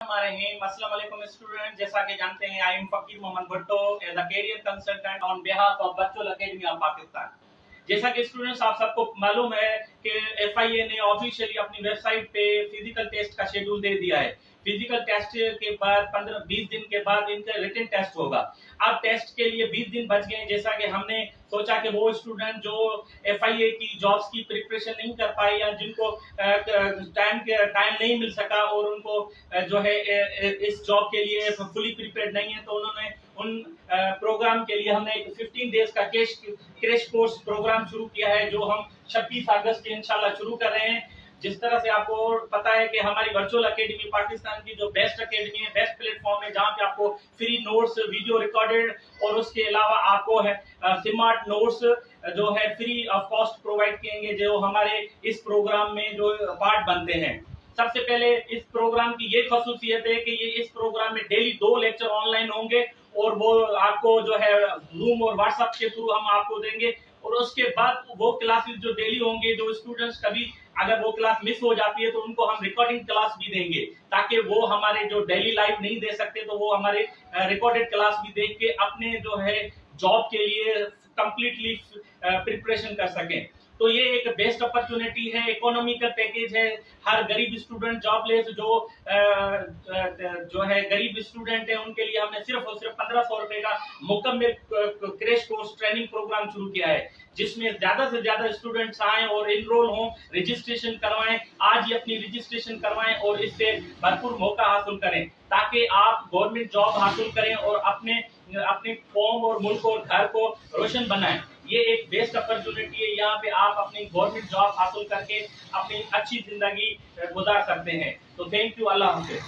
हमारे हैं। अस्सलाम वालेकुम स्टूडेंट, जैसा कि जानते हैं I am Fakir Mohammad Bhutto as a career consultant on behalf of virtual academy of Pakistan. जैसा कि स्टूडेंट्स आप सबको मालूम है कि एफआईए ने ऑफिशियली अपनी वेबसाइट पे फिजिकल टेस्ट का शेड्यूल दे दिया है। फिजिकल टेस्ट के बाद 15-20 दिन के बाद इनका रिटन टेस्ट होगा। अब टेस्ट के लिए 20 दिन बच गए। जैसा कि हमने सोचा कि वो स्टूडेंट जो एफआईए की जॉब्स की प्रिपरेशन नहीं कर पाए या जिनको टाइम नहीं मिल सका और उनको जो है इस जॉब के लिए फुली प्रिपेयर्ड नहीं है, तो उन्होंने उन प्रोग्राम के लिए हमने एक 15 डेज का क्रैश कोर्स प्रोग्राम शुरू किया है, जो हम 26 अगस्त से इंशाल्लाह शुरू कर रहे हैं। जिस तरह से आपको पता है कि हमारी वर्चुअल एकेडमी पाकिस्तान की जो बेस्ट एकेडमी है, बेस्ट प्लेटफॉर्म है, जहां पे आपको फ्री नोट्स, वीडियो रिकॉर्डेड और उसके अलावा आपको है स्मार्ट नोट्स जो है फ्री ऑफ कॉस्ट प्रोवाइड किएंगे, जो हमारे इस प्रोग्राम में जो पार्ट बनते हैं। सबसे पहले इस प्रोग्राम की ये खसूसियत है कि ये इस प्रोग्राम में डेली 2 लेक्चर ऑनलाइन होंगे और वो आपको जो है जूम और व्हाट्सएप के थ्रू हम आपको देंगे। और उसके बाद वो क्लासेस जो डेली होंगे, जो स्टूडेंट्स कभी अगर वो क्लास मिस हो जाती है तो उनको हम रिकॉर्डिंग क्लास भी देंगे, ताकि वो हमारे जो डेली लाइव नहीं दे सकते तो वो हमारे रिकॉर्डेड क्लास भी देख के अपने जो है जॉब के लिए कंप्लीटली प्रिपरेशन कर सकें। तो ये एक बेस्ट अपॉर्चुनिटी है, इकोनॉमिकल पैकेज है। हर गरीब स्टूडेंट जॉबलेस जो है गरीब स्टूडेंट है, उनके लिए हमने सिर्फ और सिर्फ 1500 रुपए का मुकम्मल क्रैश कोर्स ट्रेनिंग प्रोग्राम शुरू किया है, जिसमें ज्यादा से ज्यादा स्टूडेंट्स आए और इनरोल हों, रजिस्ट्रेशन करवाएं। आज ही अपनी रजिस्ट्रेशन करवाएं और इससे भरपूर मौका हासिल करें, ताकि आप गवर्नमेंट जॉब हासिल करें और अपने कौम और मुल्क और घर को रोशन बनाएं। ये एक बेस्ट अपॉर्चुनिटी है, यहाँ पे आप अपनी गवर्नमेंट जॉब हासिल करके अपनी अच्छी जिंदगी गुजार सकते हैं। तो थैंक यू, अल्लाह हाफिज।